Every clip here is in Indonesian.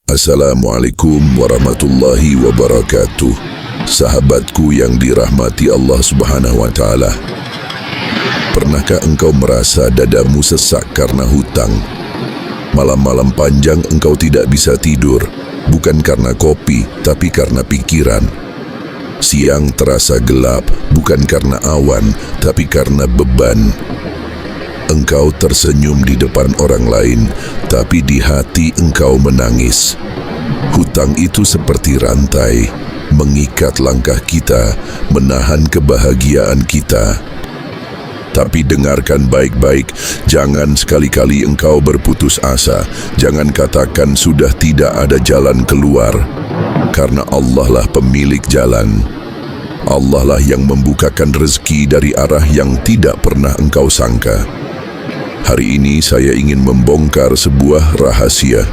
Assalamualaikum warahmatullahi wabarakatuh. Sahabatku yang dirahmati Allah Subhanahu wa Ta'ala. Pernahkah engkau merasa dadamu sesak karena hutang? Malam-malam panjang engkau tidak bisa tidur, bukan karena kopi, tapi karena pikiran. Siang terasa gelap, bukan karena awan, tapi karena beban. Engkau tersenyum di depan orang lain, tapi di hati engkau menangis. Hutang itu seperti rantai, mengikat langkah kita, menahan kebahagiaan kita. Tapi dengarkan baik-baik, jangan sekali-kali engkau berputus asa. Jangan katakan sudah tidak ada jalan keluar, karena Allah lah pemilik jalan. Allah lah yang membukakan rezeki dari arah yang tidak pernah engkau sangka. Hari ini saya ingin membongkar sebuah rahasia.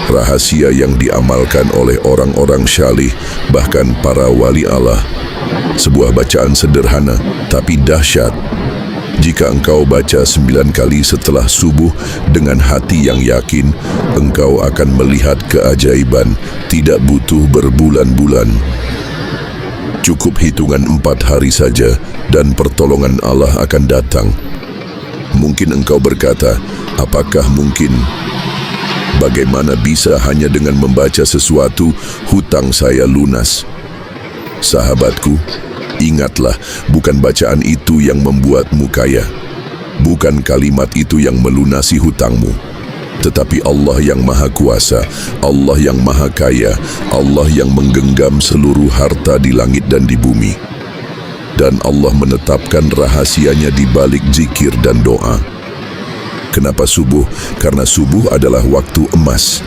Rahasia yang diamalkan oleh orang-orang syalih, bahkan para wali Allah. Sebuah bacaan sederhana, tapi dahsyat. Jika engkau baca 9 kali setelah subuh dengan hati yang yakin, engkau akan melihat keajaiban, tidak butuh berbulan-bulan. Cukup hitungan 4 hari saja, dan pertolongan Allah akan datang. Mungkin engkau berkata, apakah mungkin? Bagaimana bisa hanya dengan membaca sesuatu, hutang saya lunas? Sahabatku, ingatlah, bukan bacaan itu yang membuatmu kaya. Bukan kalimat itu yang melunasi hutangmu. Tetapi Allah yang Maha Kuasa, Allah yang Maha Kaya, Allah yang menggenggam seluruh harta di langit dan di bumi. Dan Allah menetapkan rahasianya di balik zikir dan doa. Kenapa subuh? Karena subuh adalah waktu emas.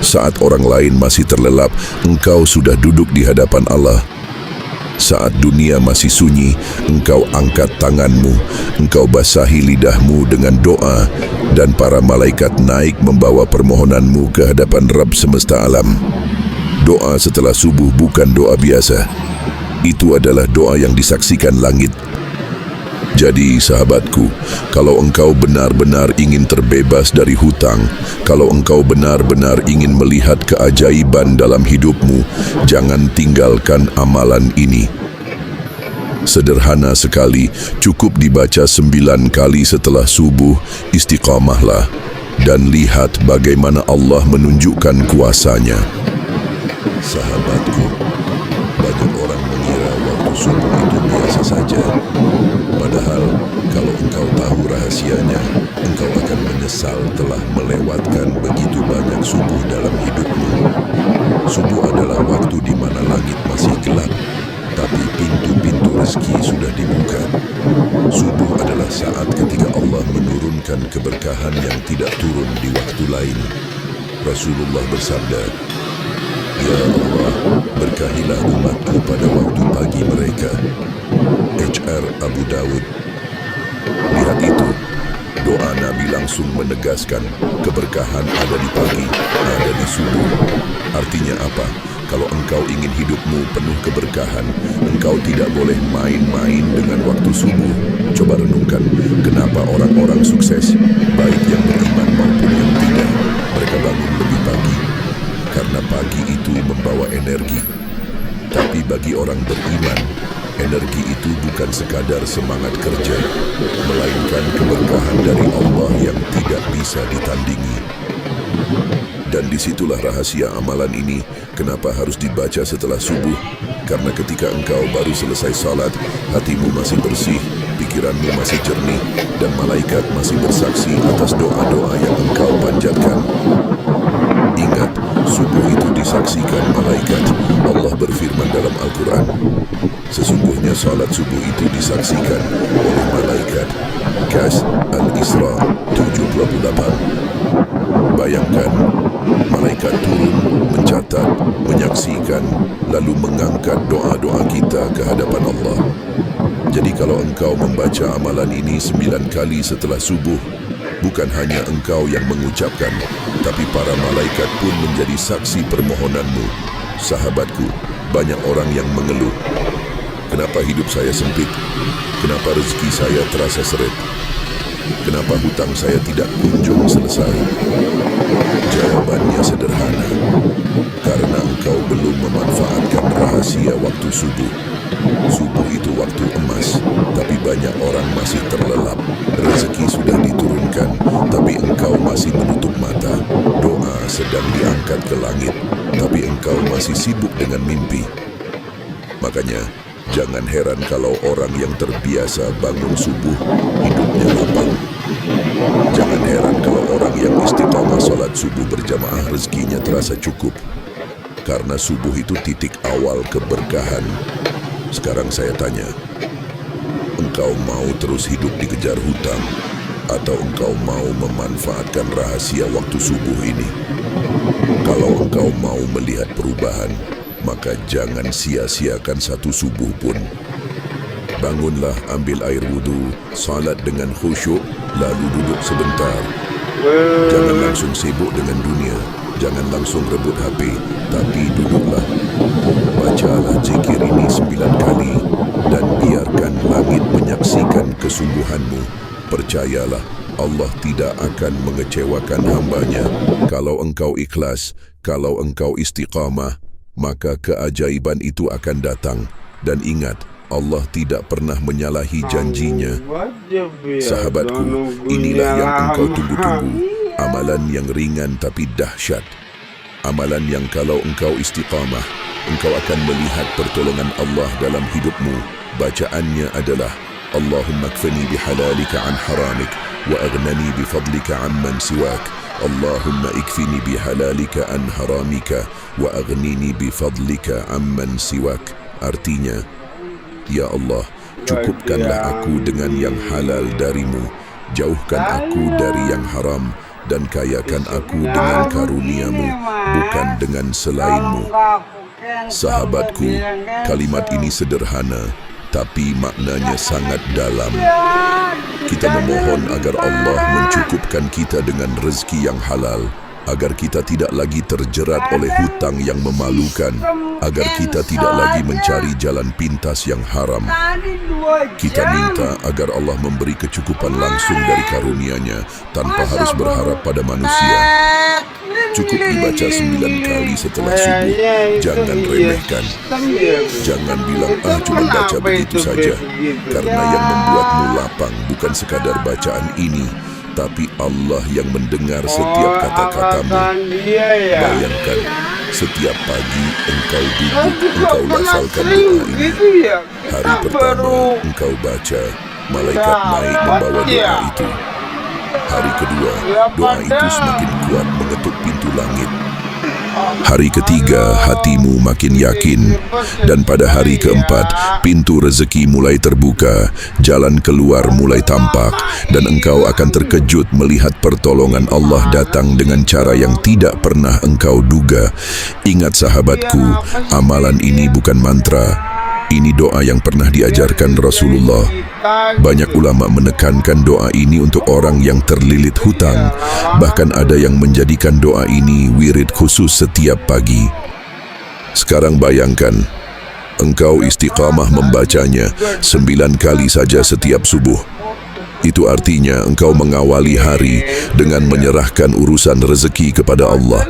Saat orang lain masih terlelap, engkau sudah duduk di hadapan Allah. Saat dunia masih sunyi, engkau angkat tanganmu, engkau basahi lidahmu dengan doa, dan para malaikat naik membawa permohonanmu ke hadapan Rabb semesta alam. Doa setelah subuh bukan doa biasa. Itu adalah doa yang disaksikan langit. Jadi sahabatku, kalau engkau benar-benar ingin terbebas dari hutang, kalau engkau benar-benar ingin melihat keajaiban dalam hidupmu, jangan tinggalkan amalan ini. Sederhana sekali, cukup dibaca 9 kali setelah subuh, istiqamahlah, dan lihat bagaimana Allah menunjukkan kuasanya. Sahabatku, banyak orang mengira waktu subuh itu biasa saja. Padahal, kalau engkau tahu rahasianya, engkau akan menyesal telah melewatkan begitu banyak subuh dalam hidupmu. Subuh adalah waktu di mana langit masih gelap, tapi pintu-pintu rezeki sudah dibuka. Subuh adalah saat ketika Allah menurunkan keberkahan yang tidak turun di waktu lain. Rasulullah bersabda, "Ya Allah, berkahilah umatku pada waktu pagi mereka." HR Abu Dawud. Lihat itu, doa Nabi langsung menegaskan keberkahan ada di pagi, ada di subuh. Artinya apa? Kalau engkau ingin hidupmu penuh keberkahan, engkau tidak boleh main-main dengan waktu subuh. Coba renungkan, kenapa orang-orang sukses, baik yang beriman maupun yang tidak, mereka bangun lebih pagi. Karena pagi itu membawa energi. Tapi bagi orang beriman, energi itu bukan sekadar semangat kerja, melainkan keberkahan dari Allah yang tidak bisa ditandingi. Dan disitulah rahasia amalan ini, kenapa harus dibaca setelah subuh. Karena ketika engkau baru selesai salat, hatimu masih bersih, pikiranmu masih jernih, dan malaikat masih bersaksi atas doa-doa yang engkau panjatkan. Ingat, subuh itu disaksikan malaikat. Allah berfirman dalam Al-Quran, sesungguhnya salat subuh itu disaksikan oleh malaikat. Kas Al-Isra 7:28. Bayangkan, malaikat turun, mencatat, menyaksikan, lalu mengangkat doa-doa kita ke hadapan Allah. Jadi kalau engkau membaca amalan ini 9 kali setelah subuh, bukan hanya engkau yang mengucapkan, tapi para malaikat pun menjadi saksi permohonanmu. Sahabatku, banyak orang yang mengeluh, kenapa hidup saya sempit? Kenapa rezeki saya terasa seret? Kenapa hutang saya tidak kunjung selesai? Jawabannya sederhana. Karena engkau belum memanfaatkan rahasia waktu subuh. Subuh itu waktu emas, tapi banyak orang masih terlelap. Rezeki sudah diturunkan, tapi engkau masih menutup mata. Doa sedang diangkat ke langit, tapi engkau masih sibuk dengan mimpi. Makanya, jangan heran kalau orang yang terbiasa bangun subuh, hidupnya lapang. Jangan heran kalau orang yang istiqamah sholat subuh berjamaah rezekinya terasa cukup. Karena subuh itu titik awal keberkahan. Sekarang saya tanya, engkau mau terus hidup dikejar hutang, atau engkau mau memanfaatkan rahasia waktu subuh ini? Kalau engkau mau melihat perubahan, maka jangan sia-siakan satu subuh pun. Bangunlah, ambil air wudhu, salat dengan khusyuk, lalu duduk sebentar. Jangan langsung sibuk dengan dunia, jangan langsung rebut HP, tapi duduklah. Bacalah zikir ini 9 kali dan biarkan langit menyaksikan kesungguhanmu. Percayalah, Allah tidak akan mengecewakan hambanya. Kalau engkau ikhlas, kalau engkau istiqamah, maka keajaiban itu akan datang. Dan ingat, Allah tidak pernah menyalahi janjinya. Sahabatku, inilah yang engkau tunggu-tunggu. Amalan yang ringan tapi dahsyat. Amalan yang kalau engkau istiqamah, engkau akan melihat pertolongan Allah dalam hidupmu. Bacaannya adalah Allahumma kfini bihalalika an haramik wa aghnani bifadlika amman siwak. Allahumma ikfini bihalalika an haramika wa aghnini bifadlika amman siwak. Artinya, ya Allah, cukupkanlah aku dengan yang halal darimu, jauhkan aku dari yang haram, dan kayakan aku dengan karuniamu, bukan dengan selainmu. Sahabatku, kalimat ini sederhana, tapi maknanya sangat dalam. Kita memohon agar Allah mencukupkan kita dengan rezeki yang halal, agar kita tidak lagi terjerat oleh hutang yang memalukan, agar kita tidak lagi mencari jalan pintas yang haram. Kita minta agar Allah memberi kecukupan langsung dari karunia-Nya tanpa harus berharap pada manusia. Cukup dibaca 9 kali setelah subuh. Jangan remehkan. Jangan bilang, cuma baca begitu saja. Karena yang membuatmu lapang bukan sekadar bacaan ini, tapi Allah yang mendengar setiap kata-katamu. Bayangkan, setiap pagi engkau duduk, engkau lafalkan doa ini. Hari pertama engkau baca, malaikat naik membawa doa itu. Hari kedua, doa itu semakin kuat mengetuk pintu langit. Hari ketiga, hatimu makin yakin. Dan pada hari keempat, pintu rezeki mulai terbuka, jalan keluar mulai tampak, dan engkau akan terkejut melihat pertolongan Allah datang dengan cara yang tidak pernah engkau duga. Ingat sahabatku, amalan ini bukan mantra. Ini doa yang pernah diajarkan Rasulullah. Banyak ulama menekankan doa ini untuk orang yang terlilit hutang. Bahkan ada yang menjadikan doa ini wirid khusus setiap pagi. Sekarang bayangkan, engkau istiqamah membacanya 9 kali saja setiap subuh. Itu artinya engkau mengawali hari dengan menyerahkan urusan rezeki kepada Allah.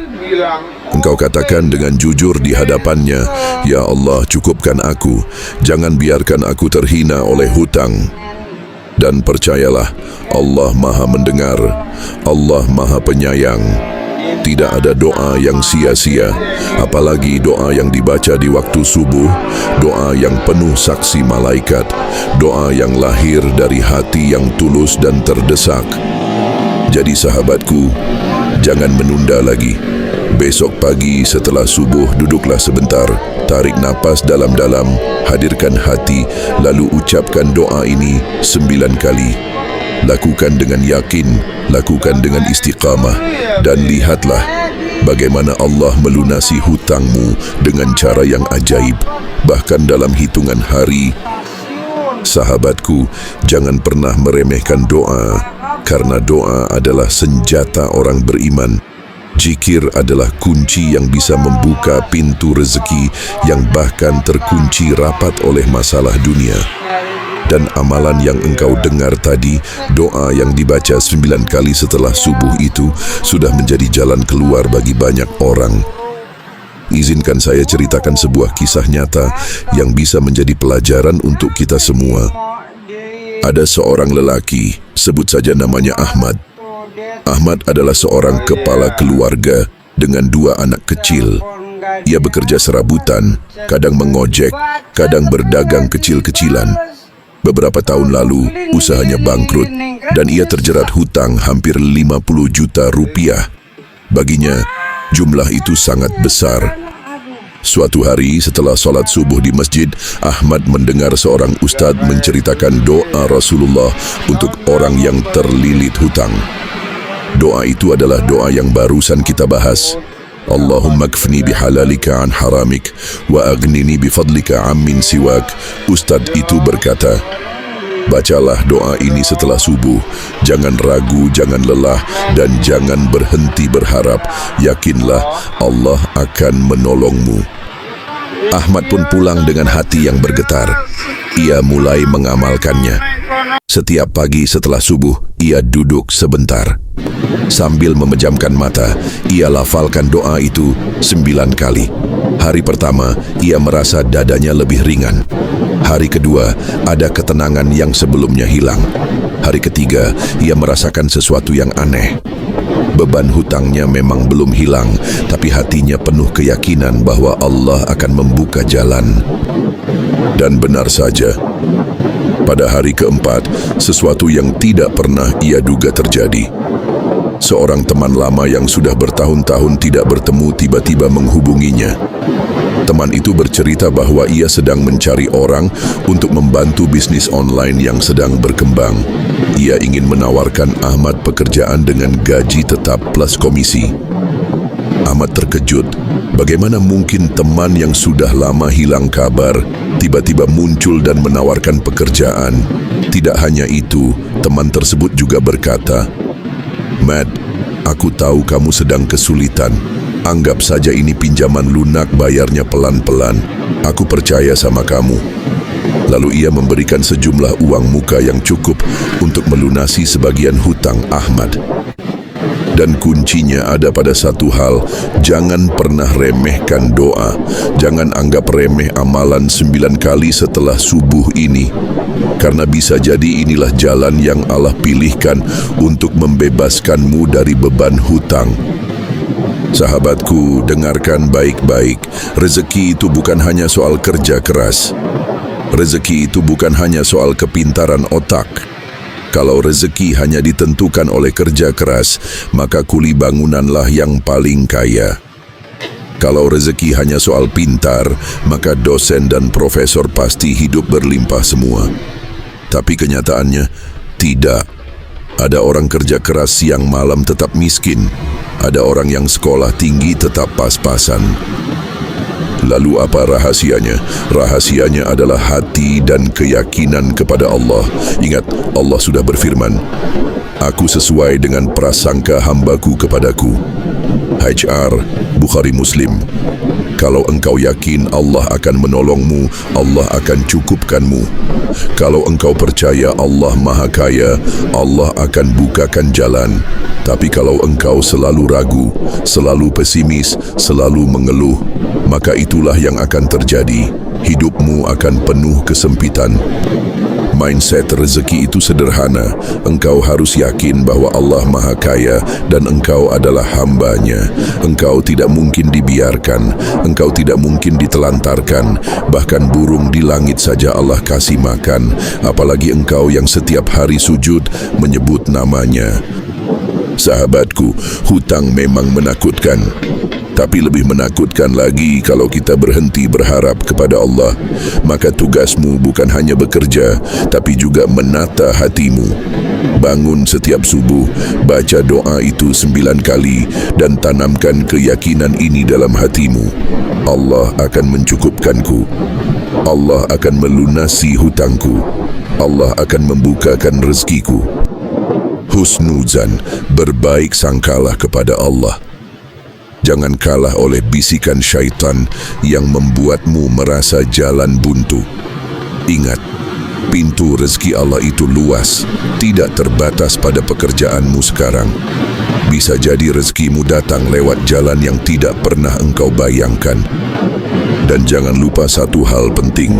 Engkau katakan dengan jujur di hadapannya, "Ya Allah, cukupkan aku. Jangan biarkan aku terhina oleh hutang." Dan percayalah, Allah Maha mendengar, Allah Maha penyayang. Tidak ada doa yang sia-sia, apalagi doa yang dibaca di waktu subuh, doa yang penuh saksi malaikat, doa yang lahir dari hati yang tulus dan terdesak. Jadi sahabatku, jangan menunda lagi. Besok pagi setelah subuh duduklah sebentar, tarik napas dalam-dalam, hadirkan hati, lalu ucapkan doa ini 9 kali. Lakukan dengan yakin, lakukan dengan istiqamah, dan lihatlah bagaimana Allah melunasi hutangmu dengan cara yang ajaib, bahkan dalam hitungan hari. Sahabatku, jangan pernah meremehkan doa, karena doa adalah senjata orang beriman. Zikir adalah kunci yang bisa membuka pintu rezeki yang bahkan terkunci rapat oleh masalah dunia. Dan amalan yang engkau dengar tadi, doa yang dibaca 9 kali setelah subuh itu sudah menjadi jalan keluar bagi banyak orang. Izinkan saya ceritakan sebuah kisah nyata yang bisa menjadi pelajaran untuk kita semua. Ada seorang lelaki, sebut saja namanya Ahmad. Ahmad adalah seorang kepala keluarga dengan 2 anak kecil. Ia bekerja serabutan, kadang mengojek, kadang berdagang kecil-kecilan. Beberapa tahun lalu, usahanya bangkrut dan ia terjerat hutang hampir 50 juta rupiah. Baginya, jumlah itu sangat besar. Suatu hari setelah sholat subuh di masjid, Ahmad mendengar seorang ustadz menceritakan doa Rasulullah untuk orang yang terlilit hutang. Doa itu adalah doa yang barusan kita bahas. Allahumma kfini bihalalika an haramik wa aghnini bifadlika ammin siwak. Ustadz itu berkata, bacalah doa ini setelah subuh. Jangan ragu, jangan lelah, dan jangan berhenti berharap. Yakinlah Allah akan menolongmu. Ahmad pun pulang dengan hati yang bergetar. Ia mulai mengamalkannya. Setiap pagi setelah subuh, ia duduk sebentar. Sambil memejamkan mata, ia lafalkan doa itu 9 kali. Hari pertama, ia merasa dadanya lebih ringan. Hari kedua, ada ketenangan yang sebelumnya hilang. Hari ketiga, ia merasakan sesuatu yang aneh. Beban hutangnya memang belum hilang, tapi hatinya penuh keyakinan bahwa Allah akan membuka jalan. Dan benar saja, pada hari keempat, sesuatu yang tidak pernah ia duga terjadi. Seorang teman lama yang sudah bertahun-tahun tidak bertemu tiba-tiba menghubunginya. Teman itu bercerita bahwa ia sedang mencari orang untuk membantu bisnis online yang sedang berkembang. Ia ingin menawarkan Ahmad pekerjaan dengan gaji tetap plus komisi. Ahmad terkejut. Bagaimana mungkin teman yang sudah lama hilang kabar tiba-tiba muncul dan menawarkan pekerjaan? Tidak hanya itu, teman tersebut juga berkata, "Matt, aku tahu kamu sedang kesulitan. Anggap saja ini pinjaman lunak, bayarnya pelan-pelan. Aku percaya sama kamu." Lalu ia memberikan sejumlah uang muka yang cukup untuk melunasi sebagian hutang Ahmad. Dan kuncinya ada pada satu hal, jangan pernah remehkan doa. Jangan anggap remeh amalan 9 kali setelah subuh ini. Karena bisa jadi inilah jalan yang Allah pilihkan untuk membebaskanmu dari beban hutang. Sahabatku, dengarkan baik-baik. Rezeki itu bukan hanya soal kerja keras. Rezeki itu bukan hanya soal kepintaran otak. Kalau rezeki hanya ditentukan oleh kerja keras, maka kuli bangunanlah yang paling kaya. Kalau rezeki hanya soal pintar, maka dosen dan profesor pasti hidup berlimpah semua. Tapi kenyataannya, tidak. Ada orang kerja keras siang malam tetap miskin. Ada orang yang sekolah tinggi tetap pas-pasan. Lalu apa rahasianya? Rahasianya adalah hati dan keyakinan kepada Allah. Ingat, Allah sudah berfirman, "Aku sesuai dengan prasangka hambaku kepadaku." HR, Bukhari Muslim. Kalau engkau yakin Allah akan menolongmu, Allah akan cukupkanmu. Kalau engkau percaya Allah Maha Kaya, Allah akan bukakan jalan. Tapi kalau engkau selalu ragu, selalu pesimis, selalu mengeluh, maka itulah yang akan terjadi. Hidupmu akan penuh kesempitan. Mindset rezeki itu sederhana. Engkau harus yakin bahwa Allah Maha Kaya dan engkau adalah hamba-Nya. Engkau tidak mungkin dibiarkan. Engkau tidak mungkin ditelantarkan. Bahkan burung di langit saja Allah kasih makan. Apalagi engkau yang setiap hari sujud menyebut nama-Nya. Sahabatku, hutang memang menakutkan. Tapi lebih menakutkan lagi kalau kita berhenti berharap kepada Allah. Maka tugasmu bukan hanya bekerja, tapi juga menata hatimu. Bangun setiap subuh, baca doa itu 9 kali, dan tanamkan keyakinan ini dalam hatimu. Allah akan mencukupkanku. Allah akan melunasi hutangku. Allah akan membukakan rezekiku. Husnuzan, berbaik sangkalah kepada Allah. Jangan kalah oleh bisikan syaitan yang membuatmu merasa jalan buntu. Ingat, Pintu rezeki Allah itu luas, tidak terbatas pada pekerjaanmu sekarang. Bisa jadi rezekimu datang lewat jalan yang tidak pernah engkau bayangkan. Dan jangan lupa satu hal penting,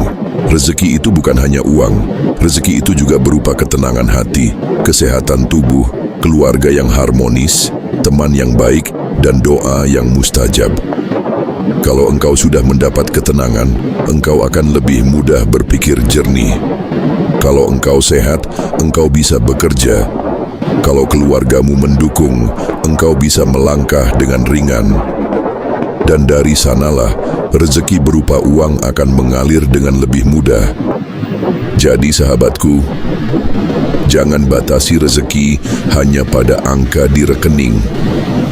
rezeki itu bukan hanya uang, rezeki itu juga berupa ketenangan hati, kesehatan tubuh, keluarga yang harmonis, teman yang baik, dan doa yang mustajab. Kalau engkau sudah mendapat ketenangan, engkau akan lebih mudah berpikir jernih. Kalau engkau sehat, engkau bisa bekerja. Kalau keluargamu mendukung, engkau bisa melangkah dengan ringan. Dan dari sanalah, rezeki berupa uang akan mengalir dengan lebih mudah. Jadi sahabatku, jangan batasi rezeki hanya pada angka di rekening.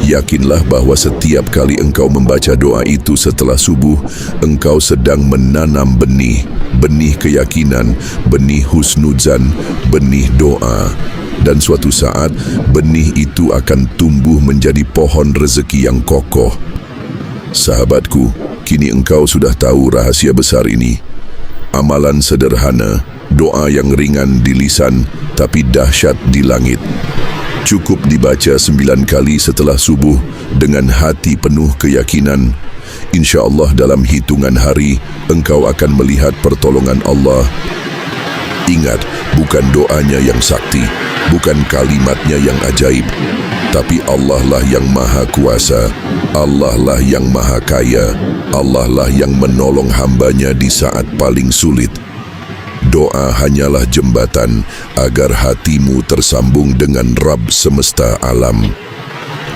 Yakinlah bahwa setiap kali engkau membaca doa itu setelah subuh, engkau sedang menanam benih, benih keyakinan, benih husnudzan, benih doa. Dan suatu saat, benih itu akan tumbuh menjadi pohon rezeki yang kokoh. Sahabatku, kini engkau sudah tahu rahasia besar ini. Amalan sederhana, doa yang ringan di lisan, tapi dahsyat di langit. Cukup dibaca 9 kali setelah subuh dengan hati penuh keyakinan. Insya Allah dalam hitungan hari, engkau akan melihat pertolongan Allah. Ingat, bukan doanya yang sakti, bukan kalimatnya yang ajaib, tapi Allah lah yang maha kuasa, Allah lah yang maha kaya, Allah lah yang menolong hambanya di saat paling sulit. Doa hanyalah jembatan agar hatimu tersambung dengan Rabb semesta alam.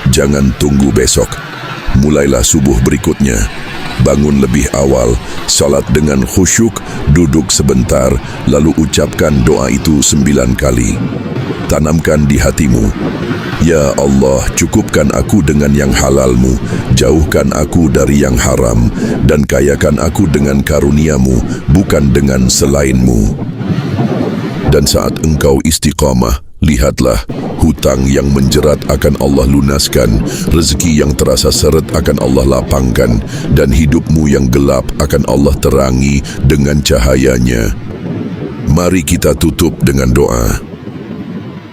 Jangan tunggu besok, mulailah subuh berikutnya. Bangun lebih awal, salat dengan khusyuk, duduk sebentar, lalu ucapkan doa itu 9 kali. Tanamkan di hatimu, Ya Allah, cukupkan aku dengan yang halalmu, jauhkan aku dari yang haram, dan kayakan aku dengan karuniamu, bukan dengan selainmu. Dan saat engkau istiqamah, lihatlah, hutang yang menjerat akan Allah lunaskan, rezeki yang terasa seret akan Allah lapangkan, dan hidupmu yang gelap akan Allah terangi dengan cahayanya. Mari kita tutup dengan doa.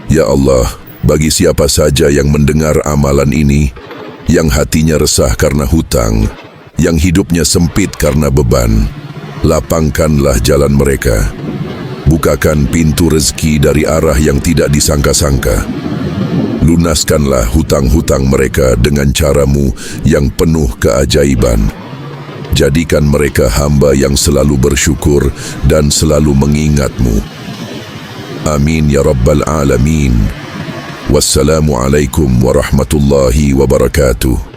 Ya Allah, bagi siapa saja yang mendengar amalan ini, yang hatinya resah karena hutang, yang hidupnya sempit karena beban, lapangkanlah jalan mereka. Bukakan pintu rezeki dari arah yang tidak disangka-sangka. Lunaskanlah hutang-hutang mereka dengan caramu yang penuh keajaiban. Jadikan mereka hamba yang selalu bersyukur dan selalu mengingatmu. Amin ya Rabbal Alamin. Wassalamualaikum warahmatullahi wabarakatuh.